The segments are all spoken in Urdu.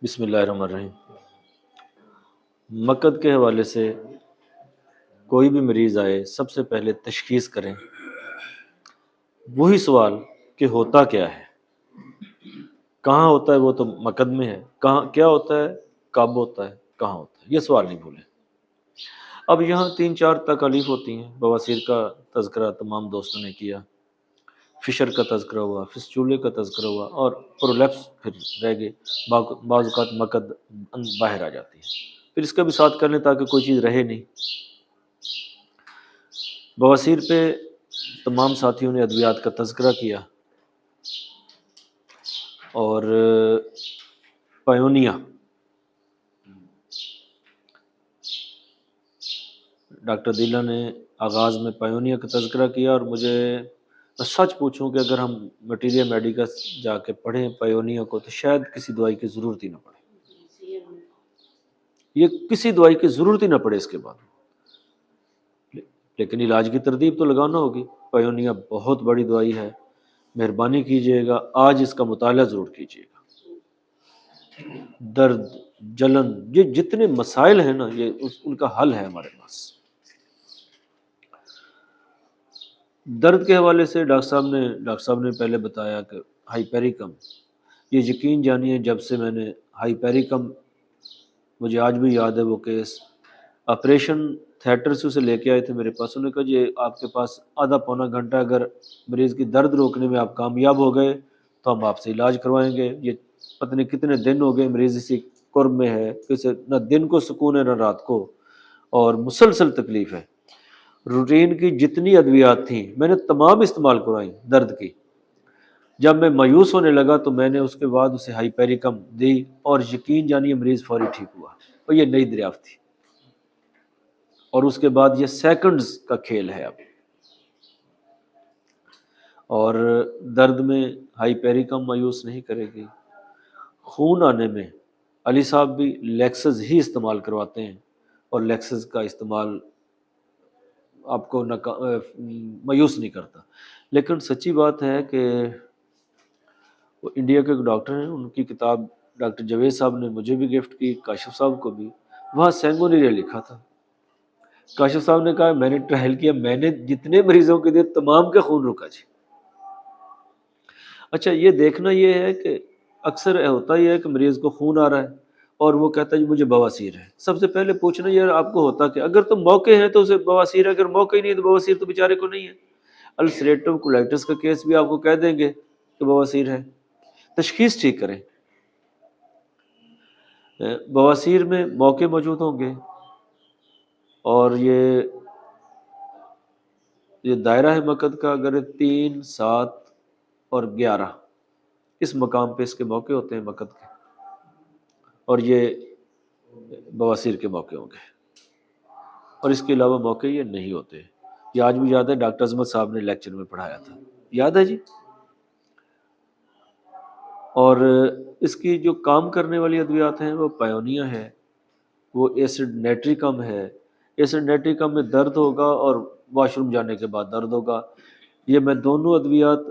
بسم اللہ الرحمن الرحیم۔ مقد کے حوالے سے کوئی بھی مریض آئے سب سے پہلے تشخیص کریں، وہی سوال کہ ہوتا کیا ہے، کہاں ہوتا ہے، وہ تو مقد میں ہے، کہاں کیا ہوتا ہے، کب ہوتا ہے، کہاں ہوتا ہے، یہ سوال نہیں بھولیں۔ اب یہاں 3-4 تکالیف ہوتی ہیں۔ بواسیر کا تذکرہ تمام دوستوں نے کیا، فشر کا تذکرہ ہوا، فسچولے کا تذکرہ ہوا، اور پرولیپس پھر رہ گئے۔ بعض اوقات مقد باہر آ جاتی ہے، پھر اس کا بھی ساتھ کر لیں تاکہ کوئی چیز رہے نہیں۔ بواسیر پہ تمام ساتھیوں نے ادویات کا تذکرہ کیا، اور پایونیا ڈاکٹر دیلا نے آغاز میں پایونیا کا تذکرہ کیا، اور میں سچ پوچھوں کہ اگر ہم مٹیریا میڈیکا جا کے پڑھیں پایونیا کو تو شاید کسی دوائی کی ضرورت ہی نہ پڑے، یہ کسی دوائی کی ضرورت ہی نہ پڑے اس کے بعد، لیکن علاج کی ترتیب تو لگانا ہوگی۔ پایونیا بہت بڑی دوائی ہے، مہربانی کیجیے گا آج اس کا مطالعہ ضرور کیجیے گا۔ درد، جلن، یہ جتنے مسائل ہیں نا، یہ ان کا حل ہے ہمارے پاس۔ درد کے حوالے سے ڈاکٹر صاحب نے پہلے بتایا کہ ہائپیریکم، یہ یقین جانیے جب سے میں نے ہائپیریکم، مجھے آج بھی یاد ہے وہ کیس، آپریشن تھیٹر سے اسے لے کے آئے تھے میرے پاس، انہوں نے کہا جی آپ کے پاس آدھا پونا گھنٹہ اگر مریض کی درد روکنے میں آپ کامیاب ہو گئے تو ہم آپ سے علاج کروائیں گے۔ یہ پتہ نہیں کتنے دن ہو گئے مریض اسی قرب میں ہے، کسی نہ دن کو سکون ہے نہ رات کو، اور مسلسل تکلیف ہے۔ روٹین کی جتنی ادویات تھیں میں نے تمام استعمال کروائیں درد کی۔ جب میں مایوس ہونے لگا تو میں نے اس کے بعد اسے ہائپیریکم دی، اور یقین جانیے مریض فوری ٹھیک ہوا، اور یہ نئی دریافت تھی، اور اس کے بعد یہ سیکنڈز کا کھیل ہے اب۔ اور درد میں ہائپیریکم مایوس نہیں کرے گی۔ خون آنے میں علی صاحب بھی لیکسز ہی استعمال کرواتے ہیں، اور لیکسز کا استعمال آپ کو مایوس نہیں کرتا، لیکن سچی بات ہے کہ وہ انڈیا کے ڈاکٹر ہیں، ان کی کتاب ڈاکٹر جاوید صاحب نے مجھے بھی گفٹ کی، کاشف صاحب کو بھی، وہاں سینگونیریا لکھا تھا۔ کاشف صاحب نے کہا میں نے ٹرائل کیا، میں نے جتنے مریضوں کے دیے تمام کا خون رکا جی۔ اچھا یہ دیکھنا یہ ہے کہ اکثر ہوتا یہ ہے کہ مریض کو خون آ رہا ہے اور وہ کہتا ہے جی مجھے بواسیر ہے۔ سب سے پہلے پوچھنا یہ آپ کو ہوتا کہ اگر تو موقع ہے تو اسے بواسیر ہے، اگر موقع ہی نہیں ہے تو بواسیر تو بیچارے کو نہیں ہے۔ السریٹو کولائٹس کا کیس بھی آپ کو کہہ دیں گے کہ بواسیر ہے۔ تشخیص ٹھیک کریں۔ بواسیر میں موقع موجود ہوں گے، اور یہ دائرہ ہے مقد کا، اگر 3، 7 اور 11 اس مقام پہ اس کے موقع ہوتے ہیں مقد کے، اور یہ بواسیر کے موقع ہوں گے، اور اس کے علاوہ موقع یہ نہیں ہوتے۔ یہ آج بھی یاد ہے ڈاکٹر عظمت صاحب نے لیکچر میں پڑھایا تھا، یاد ہے جی۔ اور اس کی جو کام کرنے والی ادویات ہیں وہ پایونیا ہے، وہ ایسڈ نیٹریکم ہے۔ ایسڈ نیٹریکم میں درد ہوگا اور واش روم جانے کے بعد درد ہوگا۔ یہ میں دونوں ادویات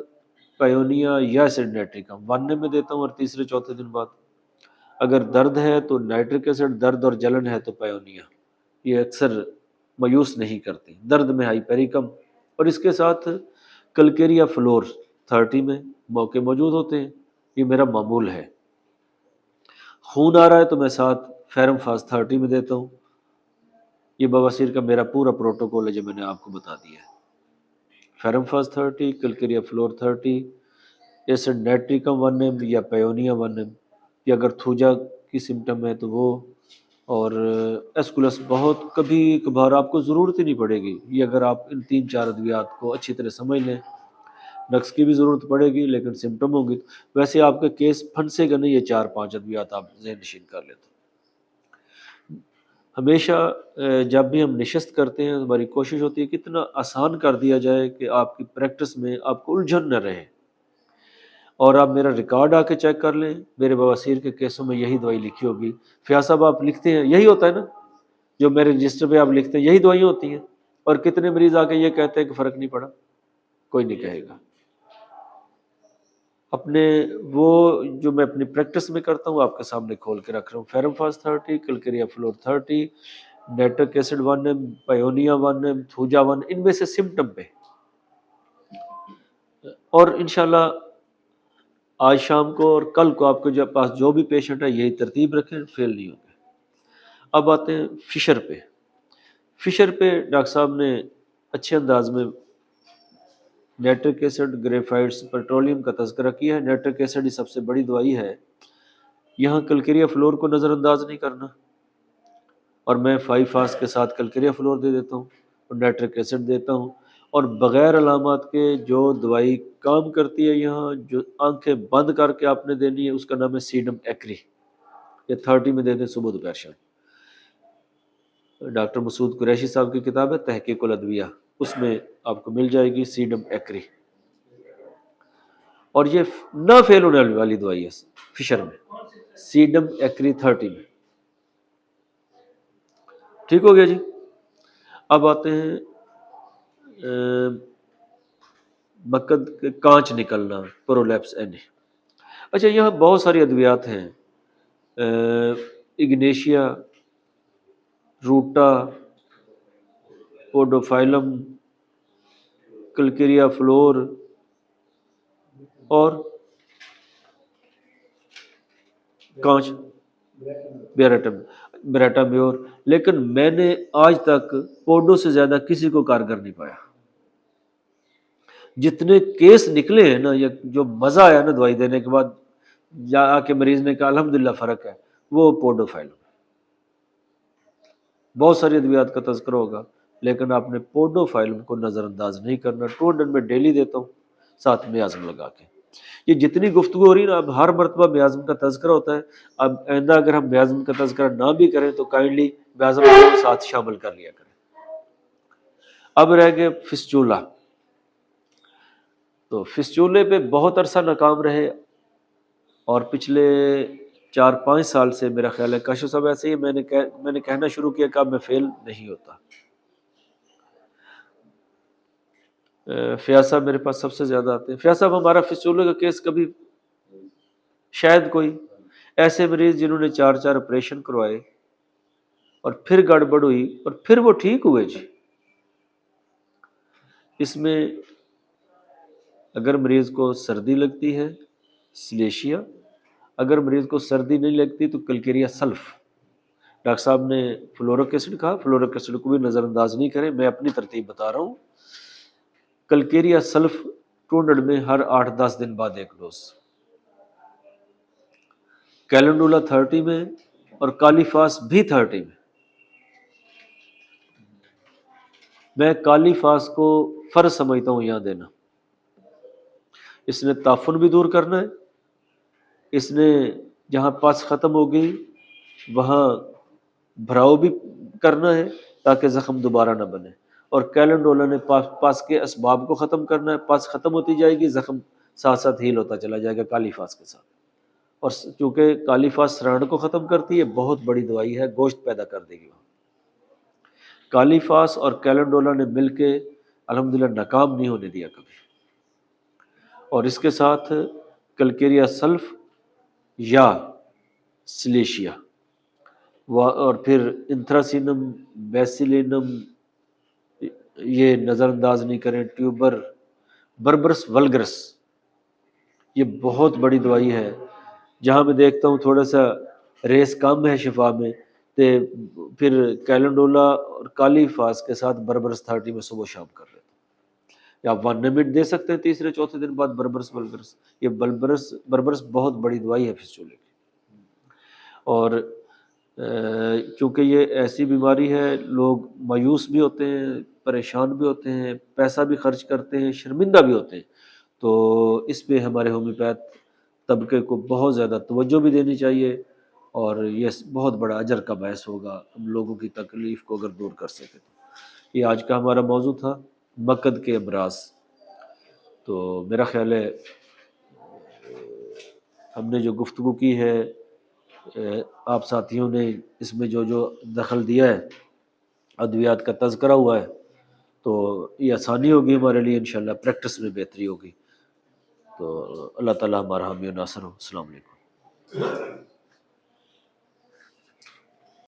پایونیا یا ایسڈ نیٹریکم 1 میں دیتا ہوں، اور تیسرے چوتھے دن بعد۔ اگر درد ہے تو نائٹرک ایسڈ، درد اور جلن ہے تو پایونیا۔ یہ اکثر مایوس نہیں کرتی۔ درد میں ہائپیریکم، اور اس کے ساتھ کلکیریا فلور 30 میں موقع موجود ہوتے ہیں، یہ میرا معمول ہے۔ خون آ رہا ہے تو میں ساتھ فیرم فاس 30 میں دیتا ہوں۔ یہ بواسیر کا میرا پورا پروٹوکول ہے جو میں نے آپ کو بتا دیا ہے۔ فیرم فاس 30، کلکیریا فلور 30، ایسڈ نیٹریکم 1 یا پایونیا 1، یا اگر تھوجا کی سمٹم ہے تو وہ، اور ایسکولس بہت کبھی کبھار آپ کو ضرورت ہی نہیں پڑے گی۔ یہ اگر آپ ان 3-4 ادویات کو اچھی طرح سمجھ لیں، نقص کی بھی ضرورت پڑے گی لیکن سمٹم ہوگی، ویسے آپ کا کیس پھنسے گا نہیں۔ یہ 4-5 ادویات آپ ذہن نشین کر لیتے۔ ہمیشہ جب بھی ہم نشست کرتے ہیں ہماری کوشش ہوتی ہے کتنا آسان کر دیا جائے کہ آپ کی پریکٹس میں آپ کو الجھن نہ رہے۔ اور آپ میرا ریکارڈ آ کے چیک کر لیں، میرے بواسیر کے کیسوں میں یہی دوائی لکھی ہوگی۔ فیاض صاحب آپ لکھتے ہیں یہی ہوتا ہے نا، جو میرے رجسٹر پہ آپ لکھتے ہیں یہی دوائیاں ہوتی ہیں، اور کتنے مریض آ کے یہ کہتے ہیں کہ فرق نہیں پڑا؟ کوئی نہیں کہے گا۔ اپنے وہ جو میں اپنی پریکٹس میں کرتا ہوں آپ کے سامنے کھول کے رکھ رہا ہوں. فیرمفاس 30، کلکیریا فلور 30، نیٹرک ایسڈ 1 ایم، پائیونیا 1 ایم، تھوجا 1، ان میں سے سمٹم پہ. اور انشاءاللہ آج شام کو اور کل کو آپ کے پاس جو بھی پیشنٹ ہے یہی ترتیب رکھیں، فیل نہیں ہوں گے. اب آتے ہیں فشر پہ. فشر پہ ڈاکٹر صاحب نے اچھے انداز میں نیٹرک ایسڈ، گریفائٹس، پیٹرولیم کا تذکرہ کیا ہے. نیٹرک ایسڈ ہی سب سے بڑی دوائی ہے. یہاں کلکیریا فلور کو نظر انداز نہیں کرنا، اور میں 5 فاس کے ساتھ کلکیریا فلور دے دیتا ہوں اور نیٹرک ایسڈ دیتا ہوں. اور بغیر علامات کے جو دوائی کام کرتی ہے یہاں، جو آنکھیں بند کر کے آپ نے دینی ہے، اس کا نام ہے سیڈم ایکری. یہ 30 میں دے دیں صبح دوپہر شام. ڈاکٹر مسعود قریشی صاحب کی کتاب ہے تحقیق الادویہ، اس میں آپ کو مل جائے گی سیڈم ایکری. اور یہ نہ فیل ہونے والی دوائی ہے فشر میں، سیڈم ایکری 30 میں. ٹھیک ہو گیا جی. اب آتے ہیں مقد کے کانچ نکلنا، پرولیپس اینی. اچھا یہاں بہت ساری ادویات ہیں، اگنیشیا، روٹا، پوڈوفائلم، کلکیریا فلور اور کانچ، بیراٹا میور. لیکن میں نے آج تک پوڈو سے زیادہ کسی کو کارگر نہیں پایا. جتنے کیس نکلے ہیں نا، یا جو مزہ آیا نا دوائی دینے کے بعد، یا آ کے مریض نے کہا الحمدللہ فرق ہے، وہ پوڈوفائلم. بہت ساری ادویات کا تذکرہ ہوگا، لیکن آپ نے پوڈوفائلم کو نظر انداز نہیں کرنا. 200 میں ڈیلی دیتا ہوں ساتھ میازم لگا کے. یہ جتنی گفتگو ہو رہی ہے نا، اب ہر مرتبہ میازم کا تذکرہ ہوتا ہے. اب آئندہ اگر ہم میازم کا تذکرہ نہ بھی کریں تو کائنڈلی میازم کو ساتھ شامل کر لیا کریں. اب رہ گئے فسچولا. تو فسچولے پہ بہت عرصہ ناکام رہے، اور پچھلے 4-5 سال سے میرا خیال ہے کاشف صاحب ایسے ہی میں نے کہنا شروع کیا کہ اب میں فیل نہیں ہوتا. فیاض صاحب میرے پاس سب سے زیادہ آتے ہیں. فیاض صاحب ہمارا فسچولے کا کیس کبھی شاید کوئی ایسے مریض جنہوں نے 4 آپریشن کروائے اور پھر گڑبڑ ہوئی اور پھر وہ ٹھیک ہوئے جی. اس میں اگر مریض کو سردی لگتی ہے سلیشیا، اگر مریض کو سردی نہیں لگتی تو کلکیریا سلف. ڈاکٹر صاحب نے فلورک ایسڈ کہا، فلورک ایسڈ کو بھی نظر انداز نہیں کریں، میں اپنی ترتیب بتا رہا ہوں. کلکیریا سلف 200 میں ہر 8-10 دن بعد 1 ڈوز. کیلنڈولا 30 میں، اور کالیفاس بھی 30 میں. میں کالیفاس کو فرض سمجھتا ہوں یہاں دینا. اس نے تعفن بھی دور کرنا ہے، اس نے جہاں پاس ختم ہو گئی وہاں بھراؤ بھی کرنا ہے تاکہ زخم دوبارہ نہ بنے. اور کیلنڈولا نے پاس کے اسباب کو ختم کرنا ہے. پاس ختم ہوتی جائے گی، زخم ساتھ ساتھ ہیل ہوتا چلا جائے گا کالیفاس کے ساتھ. اور چونکہ کالیفاس سرانڈ کو ختم کرتی ہے، بہت بڑی دوائی ہے، گوشت پیدا کر دے گی. کالیفاس اور کیلنڈولا نے مل کے الحمدللہ ناکام نہیں ہونے دیا کبھی. اور اس کے ساتھ کلکیریا سلف یا سلیشیا، اور پھر انتھراسینم، بیسیلینم، یہ نظر انداز نہیں کریں. ٹیوبر، بربرس ولگرس، یہ بہت بڑی دوائی ہے. جہاں میں دیکھتا ہوں تھوڑا سا ریس کم ہے شفا میں، تے پھر کیلنڈولا اور کالیفاس کے ساتھ بربرس 30 میں صبح شام کر لیتا ہوں. یا 1 نمٹ دے سکتے ہیں 3-4 دن بعد بربرس ولگرس. یہ بربرس بہت بڑی دوائی ہے فسچولے کی. اور چونکہ یہ ایسی بیماری ہے، لوگ مایوس بھی ہوتے ہیں، پریشان بھی ہوتے ہیں، پیسہ بھی خرچ کرتے ہیں، شرمندہ بھی ہوتے ہیں. تو اس پہ ہمارے ہومیوپیتھ طبقے کو بہت زیادہ توجہ بھی دینی چاہیے، اور یہ بہت بڑا اجر کا باعث ہوگا ہم لوگوں کی تکلیف کو اگر دور کر سکے تو. یہ آج کا ہمارا موضوع تھا، مقد کے امراض. تو میرا خیال ہے ہم نے جو گفتگو کی ہے، آپ ساتھیوں نے اس میں جو دخل دیا ہے، ادویات کا تذکرہ ہوا ہے، تو یہ آسانی ہوگی ہمارے لیے، انشاءاللہ پریکٹس میں بہتری ہوگی. تو اللہ تعالیٰ ہمارا حامی و ناصر ہو. السلام علیکم.